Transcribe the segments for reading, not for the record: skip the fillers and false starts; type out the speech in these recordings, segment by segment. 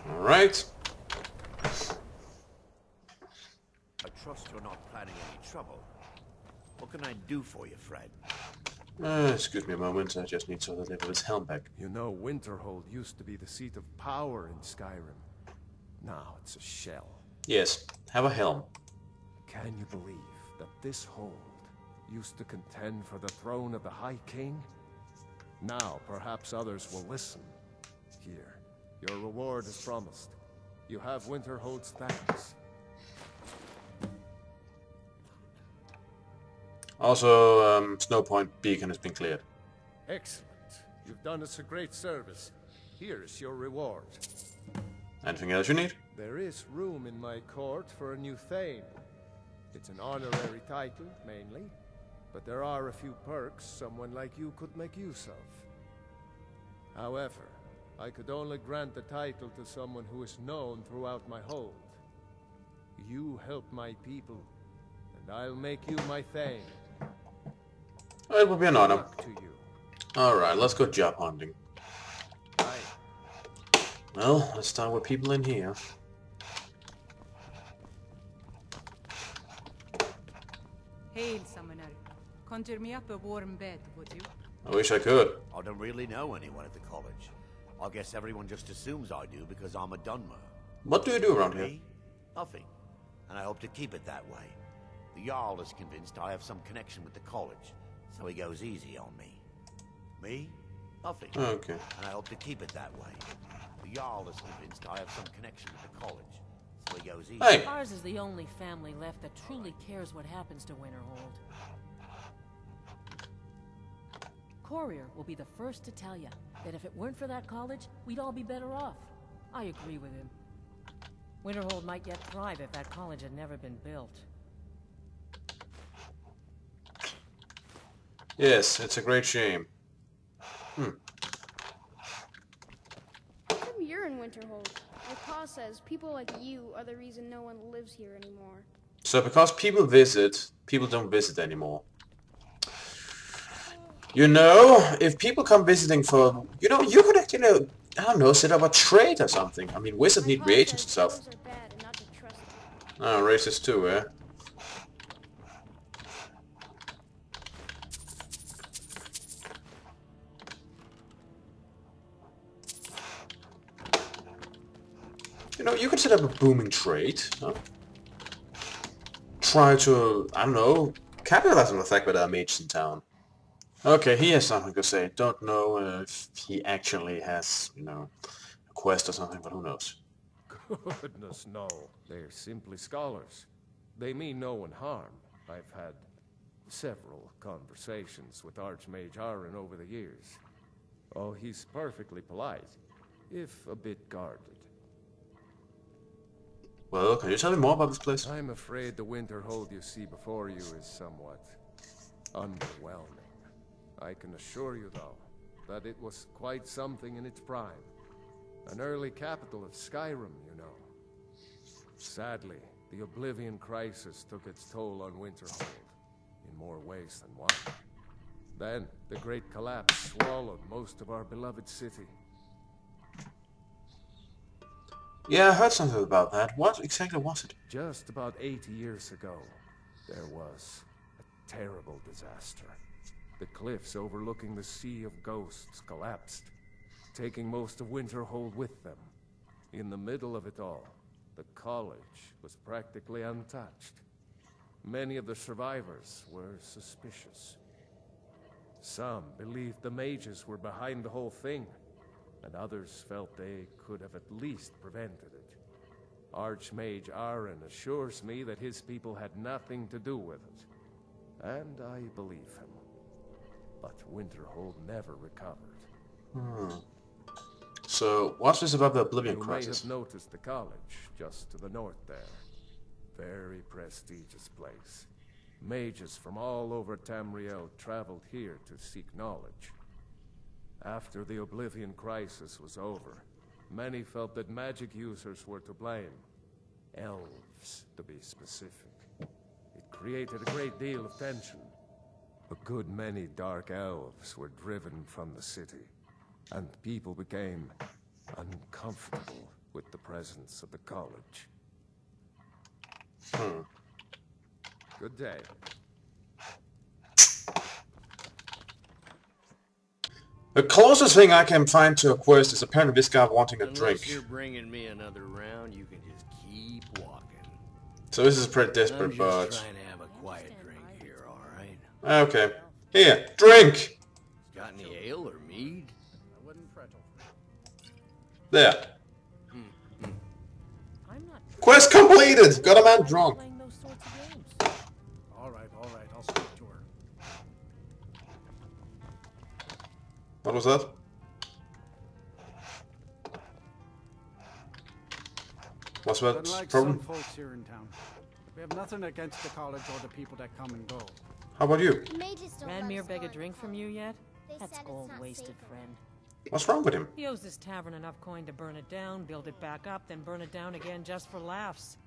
Alright. I trust you're not planning any trouble. What can I do for you, Fred? Excuse me a moment, I just need to deliver this helm back. You know, Winterhold used to be the seat of power in Skyrim. Now it's a shell. Yes, have a helm. Can you believe that this hold used to contend for the throne of the High King? Now perhaps others will listen. Here, your reward is promised. You have Winterhold's thanks. Also, Snowpoint Beacon has been cleared. Excellent. You've done us a great service. Here's your reward. Anything else you need? There is room in my court for a new Thane. It's an honorary title, mainly, but there are a few perks someone like you could make use of. However, I could only grant the title to someone who is known throughout my hold. You help my people, and I'll make you my Thane. It will be an honor. Luck to you. Alright, let's go job hunting. Aye. Well, let's start with people in here. Hail, Summoner. Conjure me up a warm bed, would you? I wish I could. I don't really know anyone at the college. I guess everyone just assumes I do because I'm a Dunmer. What do you do around here? Me? Nothing. And I hope to keep it that way. The Jarl is convinced I have some connection with the college, so he goes easy on me. Me? Nothing. Okay. And I hope to keep it that way. The Jarl is convinced I have some connection with the college, so he goes easy. Hey! Ours is the only family left that truly cares what happens to Winterhold. Courier will be the first to tell you that if it weren't for that college, we'd all be better off. I agree with him. Winterhold might yet thrive if that college had never been built. Yes, it's a great shame. How come you're in Winterhold? My pa says people like you are the reason no one lives here anymore. So because people visit, people don't visit anymore. You know, if people come visiting for... You know, you could actually, I don't know, set up a trade or something. I mean, wizards need reagents and stuff. Are bad and not to trust them. Oh, racist too, eh? You know, you could set up a booming trade, huh? Try to, I don't know, capitalize on the fact that there are mages in town. Okay, he has something to say. Don't know if he actually has, you know, a quest or something, but who knows. Goodness, no. They're simply scholars. They mean no one harm. I've had several conversations with Archmage Aaron over the years. Oh, he's perfectly polite, if a bit guarded. Well, can you tell me more about this place? I'm afraid the Winterhold you see before you is somewhat underwhelming. I can assure you, though, that it was quite something in its prime. An early capital of Skyrim, you know. Sadly, the Oblivion Crisis took its toll on Winterhold, in more ways than one. Then, the Great Collapse swallowed most of our beloved city. Yeah, I heard something about that. What exactly was it? Just about 80 years ago, there was a terrible disaster. The cliffs overlooking the Sea of Ghosts collapsed, taking most of Winterhold with them. In the middle of it all, the college was practically untouched. Many of the survivors were suspicious. Some believed the mages were behind the whole thing, and others felt they could have at least prevented it. Archmage Aaron assures me that his people had nothing to do with it, and I believe him. But Winterhold never recovered. So, what's this about the Oblivion You Crisis? may have noticed the college just to the north there. Very prestigious place. Mages from all over Tamriel traveled here to seek knowledge. After the Oblivion Crisis was over, many felt that magic users were to blame. Elves, to be specific. It created a great deal of tension. A good many dark elves were driven from the city, and people became uncomfortable with the presence of the college. Hmm. Good day. The closest thing I can find to a quest is apparently this guy wanting a Unless drink. you're bringing me another round, you can just keep walking. So this is pretty I'm desperate, just but... trying to have a quiet drink here, alright? Okay. Here, drink! Got any ale or mead? There. I'm not Quest completed! Got a man drunk. playing those sorts of games. All right, I'll speak to her. What was that? What's that Unlike problem? some folks here in town, we have nothing against the college or the people that come and go. How about you? Mages don't let Ranmir us beg go a in drink the from college. you yet? They That's said it's gold not wasted, safe for friend. What's wrong with him? He owes this tavern enough coin to burn it down, build it back up, then burn it down again just for laughs.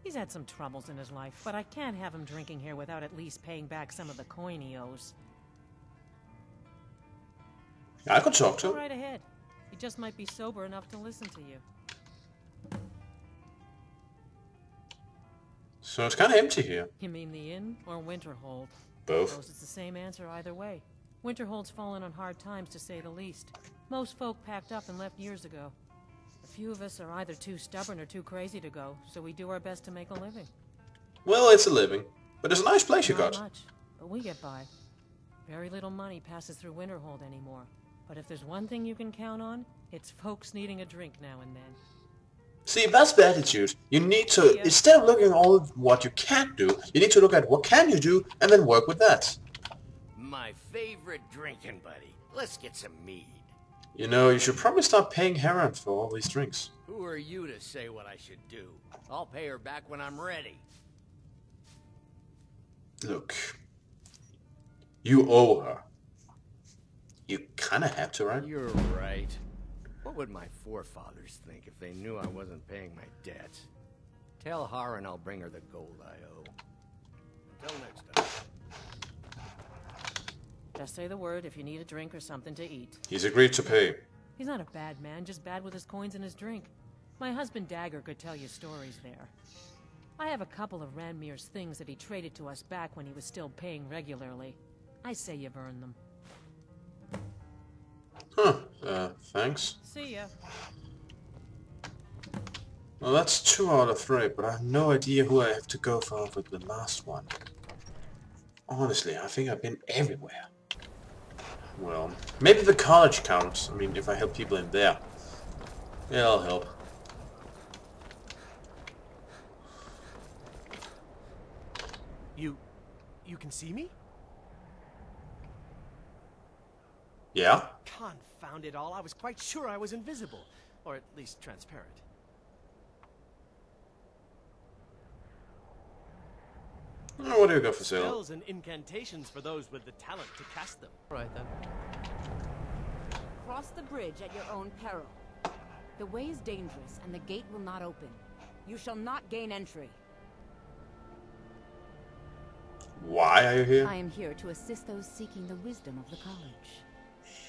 He's had some troubles in his life, but I can't have him drinking here without at least paying back some of the coin he owes. I could talk to Go him. right ahead. He just might be sober enough to listen to you. So it's kind of empty here. You mean the inn or Winterhold? Both. Suppose it's the same answer either way. Winterhold's fallen on hard times, to say the least. Most folk packed up and left years ago. A few of us are either too stubborn or too crazy to go, so we do our best to make a living. Well, it's a living. But it's a nice place you Not got. much, but we get by. Very little money passes through Winterhold anymore. But if there's one thing you can count on, it's folks needing a drink now and then. See, that's the attitude. You need to, instead of looking at all of what you can't do, you need to look at what can you do and then work with that. My favorite drinking buddy. Let's get some mead. You know, you should probably start paying Heron for all these drinks. Who are you to say what I should do? I'll pay her back when I'm ready. Look. You owe her. You kinda have to, right? You're right. What would my forefathers think if they knew I wasn't paying my debts? Tell Harren I'll bring her the gold I owe. Until next time. Just say the word if you need a drink or something to eat. He's agreed to pay. He's not a bad man, just bad with his coins and his drink. My husband Dagger could tell you stories there. I have a couple of Ranmir's things that he traded to us back when he was still paying regularly. I say you've earned them. Huh, thanks. See ya. Well, that's 2 out of 3, but I have no idea who I have to go for with the last one. Honestly, I think I've been everywhere. Well, maybe the college counts. I mean, if I help people in there. Yeah, I'll help. You can see me? Yeah? Confound it all, I was quite sure I was invisible. Or at least transparent. Oh, what do you got for sale? Spells and incantations for those with the talent to cast them. Right then. Cross the bridge at your own peril. The way is dangerous, and the gate will not open. You shall not gain entry. Why are you here? I am here to assist those seeking the wisdom of the college.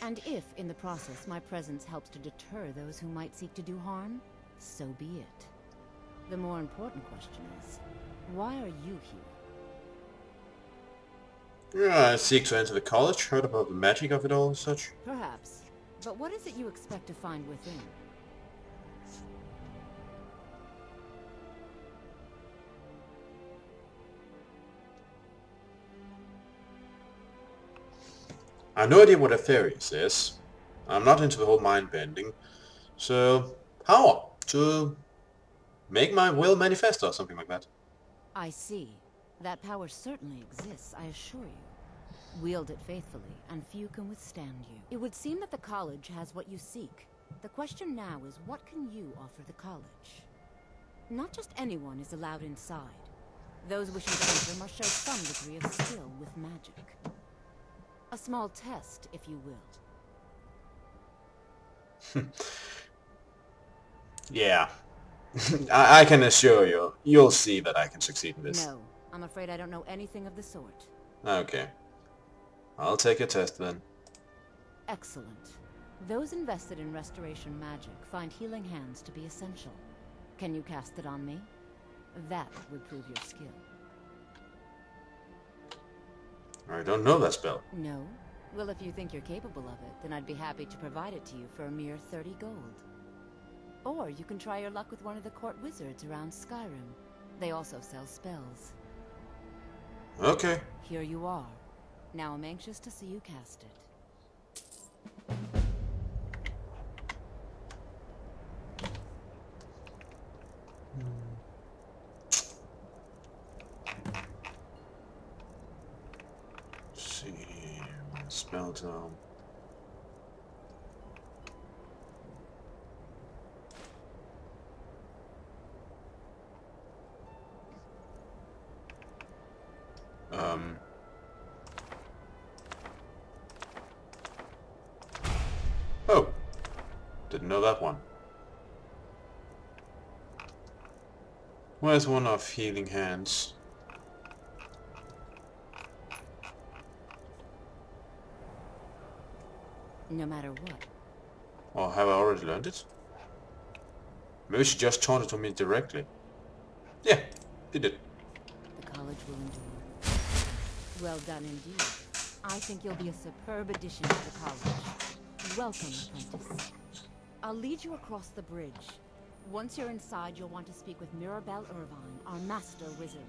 And if, in the process, my presence helps to deter those who might seek to do harm, so be it. The more important question is, why are you here? Yeah, I seek to enter the college. Heard about the magic of it all and such. Perhaps. But what is it you expect to find within? I have no idea what Aetherius is. I'm not into the whole mind bending. So, power to make my will manifest or something like that. I see. That power certainly exists, I assure you. Wield it faithfully, and few can withstand you. It would seem that the college has what you seek. The question now is, what can you offer the college? Not just anyone is allowed inside. Those wishing to enter must show some degree of skill with magic. A small test, if you will. Yeah. I can assure you, you'll see that I can succeed in this. No, I'm afraid I don't know anything of the sort. Okay. I'll take a test then. Excellent. Those invested in restoration magic find healing hands to be essential. Can you cast it on me? That would prove your skill. I don't know that spell. No? Well, if you think you're capable of it, then I'd be happy to provide it to you for a mere 30 gold. Or you can try your luck with one of the court wizards around Skyrim. They also sell spells. Okay. Here you are. Now I'm anxious to see you cast it. See, spell tome. Oh, didn't know that one. Where's one of Healing Hands? No matter what. Or have I already learned it? Maybe she just taught it to me directly. Yeah, it did. The college will endure. Well done indeed. I think you'll be a superb addition to the college. Welcome, apprentice. I'll lead you across the bridge. Once you're inside, you'll want to speak with Mirabelle Irvine, our master wizard.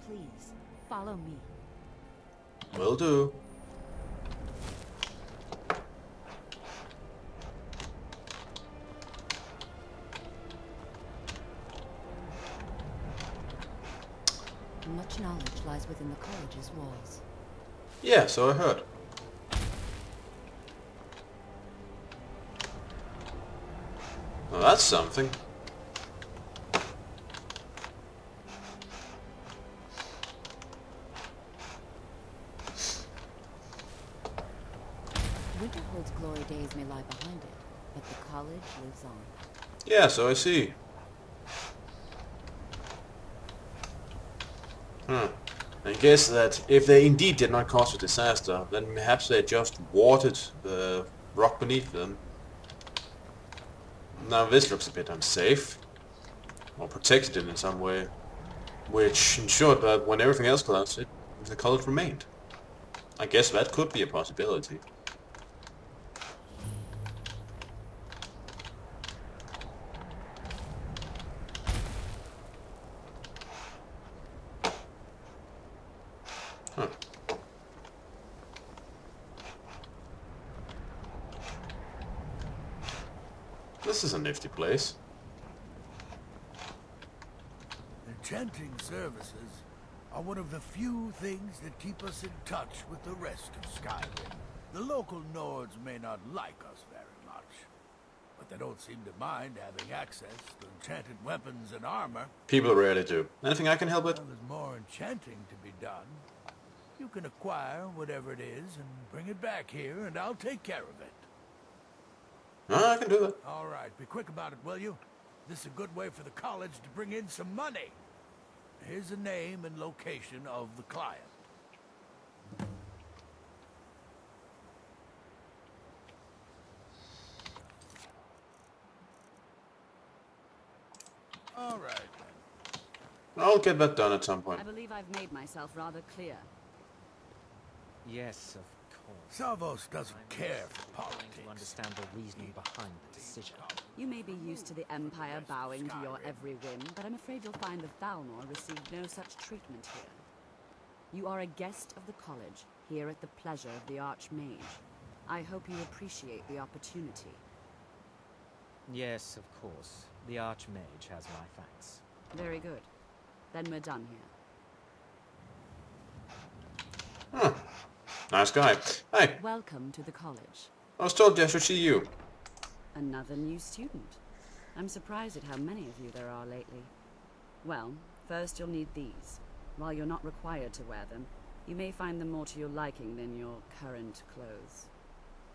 Please, follow me. Will do. Much knowledge lies within the college's walls. Yeah, so I heard. Well, that's something. Winterhold's glory days may lie behind it, but the college lives on. Yeah, so I see. I guess that if they indeed did not cause a disaster, then perhaps they just watered the rock beneath them. Now this looks a bit unsafe, or protected it in some way, which ensured that when everything else collapsed, the college remained. I guess that could be a possibility. Huh. This is a nifty place. Enchanting services are one of the few things that keep us in touch with the rest of Skyrim. The local Nords may not like us very much, but they don't seem to mind having access to enchanted weapons and armor. People rarely do. Anything I can help with? Well, there's more enchanting to be done. You can acquire whatever it is and bring it back here, and I'll take care of it. I can do that. All right, be quick about it, will you? This is a good way for the college to bring in some money. Here's the name and location of the client. All right, then. I'll get that done at some point. I believe I've made myself rather clear. Yes, of course. Savos doesn't care for Trying politics. to understand the reasoning behind the decision. You may be used to the Empire bowing to your every whim, but I'm afraid you'll find the Thalmor received no such treatment here. You are a guest of the college, here at the pleasure of the Archmage. I hope you appreciate the opportunity. Yes, of course. The Archmage has my thanks. Very good. Then we're done here. Huh. Nice guy. Hi. Welcome to the college. I was told I should see you. Another new student. I'm surprised at how many of you there are lately. Well, first you'll need these. While you're not required to wear them, you may find them more to your liking than your current clothes.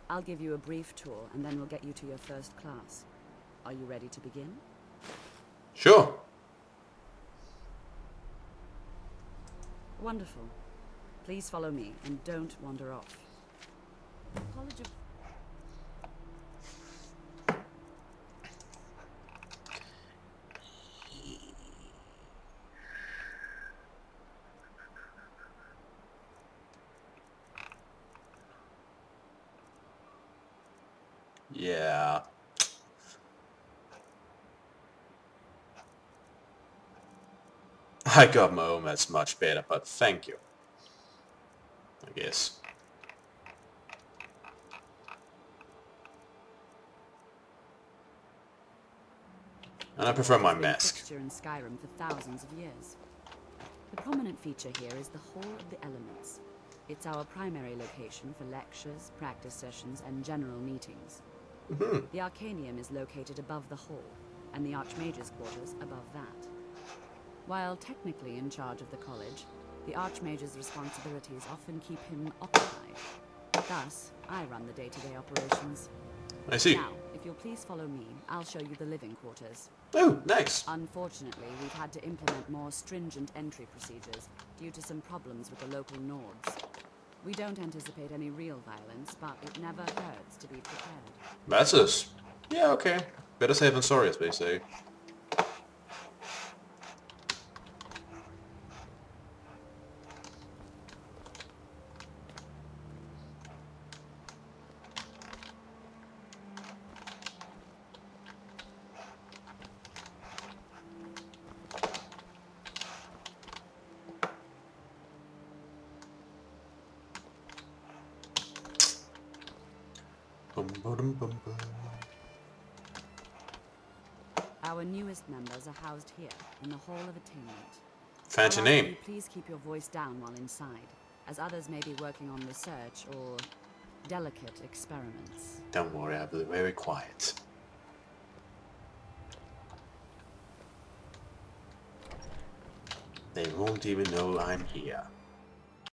I'll give you a brief tour, and then we'll get you to your first class. Are you ready to begin? Sure. Wonderful. Please follow me, and don't wander off. College of... I got my own, that's much better, but thank you. I guess. And I prefer my It's been a mask. fixture in Skyrim for thousands of years. The prominent feature here is the Hall of the Elements. It's our primary location for lectures, practice sessions, and general meetings. The Arcanium is located above the hall, and the Archmage's quarters above that. While technically in charge of the college, the Archmage's responsibilities often keep him occupied. Thus, I run the day-to-day operations. I see. Now, if you'll please follow me, I'll show you the living quarters. Oh, nice. Unfortunately, we've had to implement more stringent entry procedures due to some problems with the local Nords. We don't anticipate any real violence, but it never hurts to be prepared. That's us. Yeah, okay. Better safe than sorry, as they say. Our newest members are housed here, in the Hall of Attainment. Fancy I'll ask name. you please keep your voice down while inside, as others may be working on research or delicate experiments. Don't worry, I'll be very quiet. They won't even know I'm here.